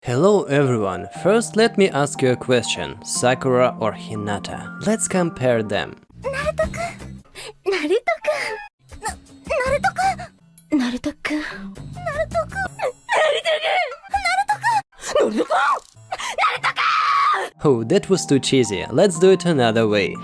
Hello everyone, first let me ask you a question, Sakura or Hinata? Let's compare them. Naruto-kun! Naruto-kun! Naruto-kun! Naruto-kun! Naruto-kun! Naruto-kun! Naruto-kun! Naruto-kun! Oh, that was too cheesy, let's do it another way.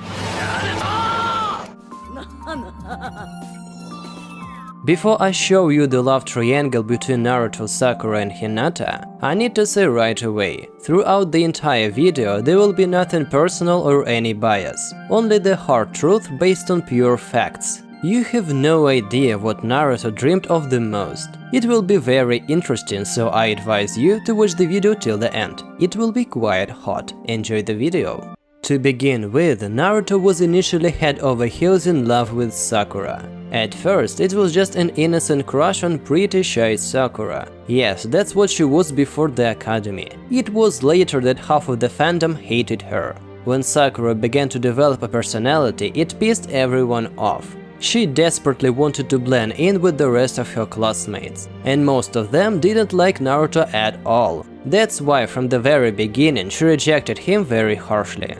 Before I show you the love triangle between Naruto, Sakura and Hinata, I need to say right away, throughout the entire video there will be nothing personal or any bias, only the hard truth based on pure facts. You have no idea what Naruto dreamed of the most. It will be very interesting, so I advise you to watch the video till the end. It will be quite hot. Enjoy the video. To begin with, Naruto was initially head over heels in love with Sakura. At first, it was just an innocent crush on pretty shy Sakura. Yes, that's what she was before the academy. It was later that half of the fandom hated her. When Sakura began to develop a personality, it pissed everyone off. She desperately wanted to blend in with the rest of her classmates, and most of them didn't like Naruto at all. That's why from the very beginning she rejected him very harshly.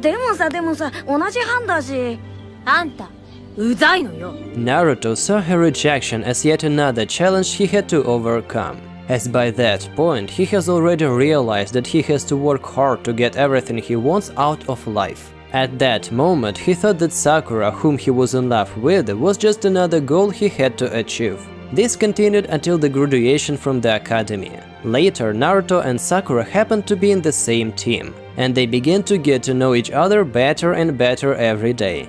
でもさ、同じ班だし。あんた、うざいのよ。 Naruto saw her rejection as yet another challenge he had to overcome, as by that point he has already realized that he has to work hard to get everything he wants out of life. At that moment he thought that Sakura, whom he was in love with, was just another goal he had to achieve. This continued until the graduation from the academy. Later, Naruto and Sakura happened to be in the same team, and they began to get to know each other better and better every day.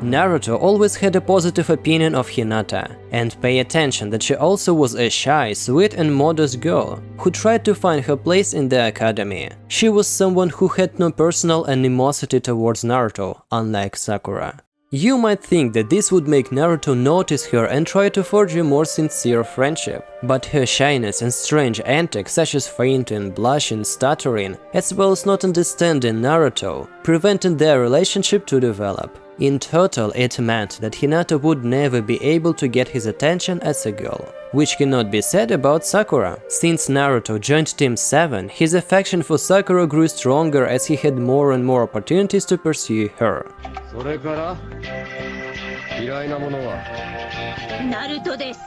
Naruto always had a positive opinion of Hinata, and pay attention that she also was a shy, sweet and modest girl who tried to find her place in the academy. She was someone who had no personal animosity towards Naruto, unlike Sakura. You might think that this would make Naruto notice her and try to forge a more sincere friendship, but her shyness and strange antics such as fainting, blushing, stuttering, as well as not understanding Naruto, prevented their relationship to develop. In total, it meant that Hinata would never be able to get his attention as a girl, which cannot be said about Sakura. Since Naruto joined Team 7, his affection for Sakura grew stronger as he had more and more opportunities to pursue her. それから嫌いなものはナルトです。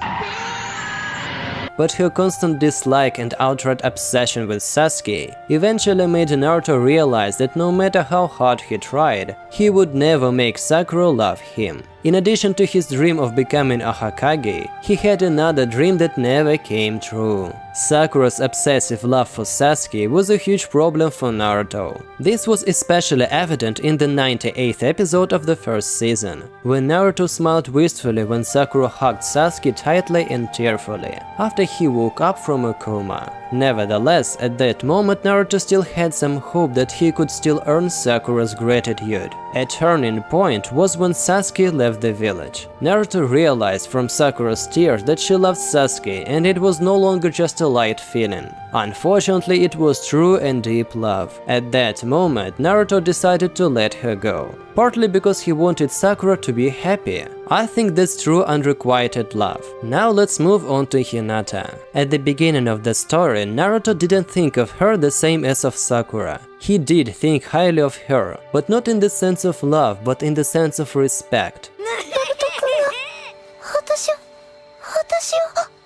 But her constant dislike and outright obsession with Sasuke eventually made Naruto realize that no matter how hard he tried, he would never make Sakura love him. In addition to his dream of becoming a Hokage, he had another dream that never came true. Sakura's obsessive love for Sasuke was a huge problem for Naruto. This was especially evident in the 98th episode of the first season, when Naruto smiled wistfully when Sakura hugged Sasuke tightly and tearfully, after he woke up from a coma. Nevertheless, at that moment Naruto still had some hope that he could still earn Sakura's gratitude. A turning point was when Sasuke left the village. Naruto realized from Sakura's tears that she loved Sasuke, and it was no longer just a light feeling. Unfortunately, it was true and deep love. At that moment, Naruto decided to let her go, partly because he wanted Sakura to be happy. I think that's true unrequited love. Now let's move on to Hinata. At the beginning of the story, Naruto didn't think of her the same as of Sakura. He did think highly of her, but not in the sense of love, but in the sense of respect.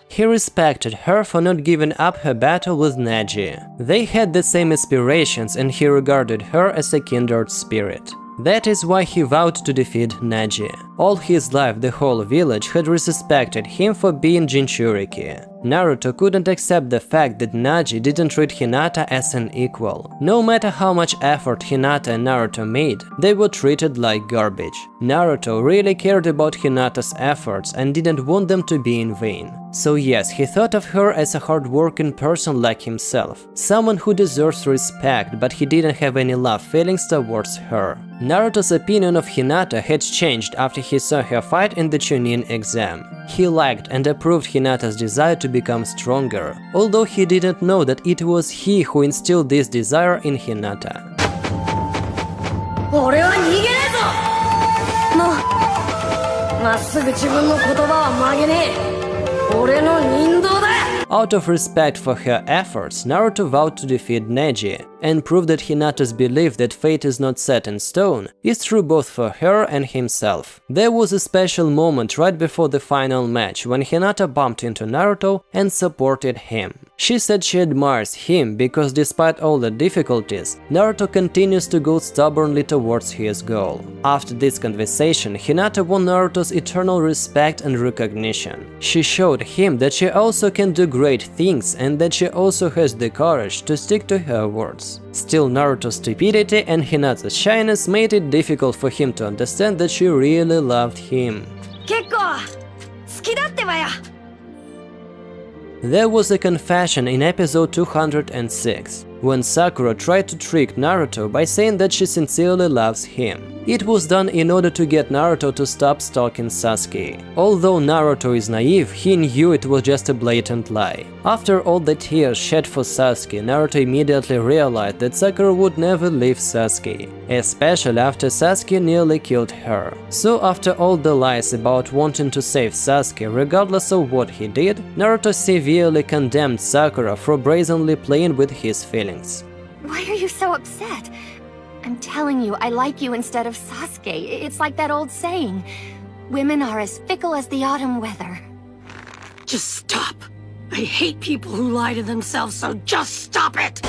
He respected her for not giving up her battle with Neji. They had the same aspirations and he regarded her as a kindred spirit. That is why he vowed to defeat Neji. All his life the whole village had respected him for being Jinchuriki. Naruto couldn't accept the fact that Neji didn't treat Hinata as an equal. No matter how much effort Hinata and Naruto made, they were treated like garbage. Naruto really cared about Hinata's efforts and didn't want them to be in vain. So yes, he thought of her as a hard-working person like himself, someone who deserves respect, but he didn't have any love feelings towards her. Naruto's opinion of Hinata had changed after he saw her fight in the Chunin exam. He liked and approved Hinata's desire to become stronger, although he didn't know that it was he who instilled this desire in Hinata. 俺は逃げねえぞ。もうまっすぐ自分の言葉は曲げねえ。俺の人道だ。Out of respect for her efforts, Naruto vowed to defeat Neji and prove that Hinata's belief that fate is not set in stone is true both for her and himself. There was a special moment right before the final match when Hinata bumped into Naruto and supported him. She said she admires him because despite all the difficulties, Naruto continues to go stubbornly towards his goal. After this conversation, Hinata won Naruto's eternal respect and recognition. She showed him that she also can do great things and that she also has the courage to stick to her words. Still, Naruto's stupidity and Hinata's shyness made it difficult for him to understand that she really loved him. 結構好きだってばよ There was a confession in episode 206, when Sakura tried to trick Naruto by saying that she sincerely loves him. It was done in order to get Naruto to stop stalking Sasuke. Although Naruto is naive, he knew it was just a blatant lie. After all the tears shed for Sasuke, Naruto immediately realized that Sakura would never leave Sasuke, especially after Sasuke nearly killed her. So after all the lies about wanting to save Sasuke regardless of what he did, Naruto severely condemned Sakura for brazenly playing with his feelings. Why are you so upset? I'm telling you, I like you instead of Sasuke. It's like that old saying, women are as fickle as the autumn weather. Just stop. I hate people who lie to themselves, so just stop it!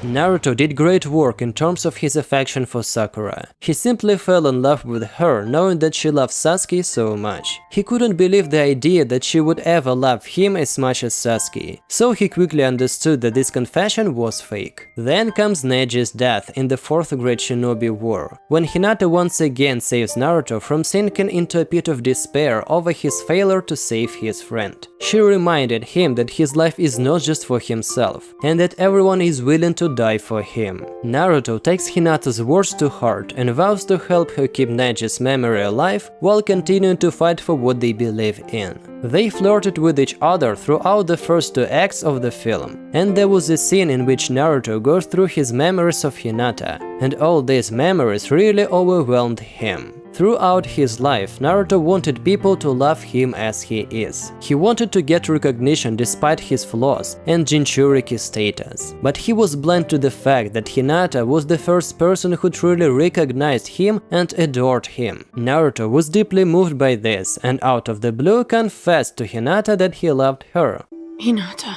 Naruto did great work in terms of his affection for Sakura. He simply fell in love with her, knowing that she loved Sasuke so much. He couldn't believe the idea that she would ever love him as much as Sasuke, so he quickly understood that this confession was fake. Then comes Neji's death in the 4th Great Shinobi War, when Hinata once again saves Naruto from sinking into a pit of despair over his failure to save his friend. She reminded him that his life is not just for himself, and that everyone is willing to die for him. Naruto takes Hinata's words to heart and vows to help her keep Neji's memory alive while continuing to fight for what they believe in. They flirted with each other throughout the first 2 acts of the film, and there was a scene in which Naruto goes through his memories of Hinata, and all these memories really overwhelmed him. Throughout his life, Naruto wanted people to love him as he is. He wanted to get recognition despite his flaws and Jinchuriki status. But he was blind to the fact that Hinata was the first person who truly recognized him and adored him. Naruto was deeply moved by this and out of the blue confessed to Hinata that he loved her. Hinata.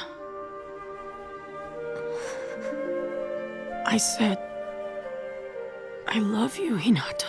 I said, I love you, Hinata.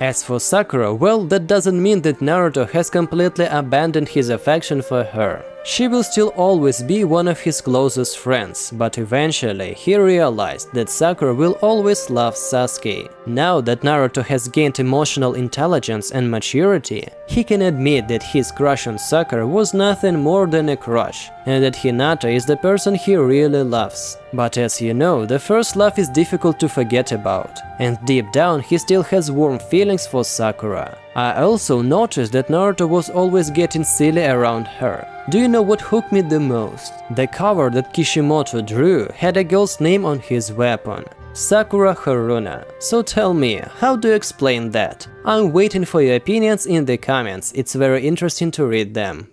As for Sakura, well, that doesn't mean that Naruto has completely abandoned his affection for her. She will still always be one of his closest friends, but eventually he realized that Sakura will always love Sasuke. Now that Naruto has gained emotional intelligence and maturity, he can admit that his crush on Sakura was nothing more than a crush, and that Hinata is the person he really loves. But as you know, the first love is difficult to forget about, and deep down he still has warm feelings for Sakura. I also noticed that Naruto was always getting silly around her. Do you know what hooked me the most? The cover that Kishimoto drew had a girl's name on his weapon, Sakura Haruna. So tell me, how do you explain that? I'm waiting for your opinions in the comments, it's very interesting to read them.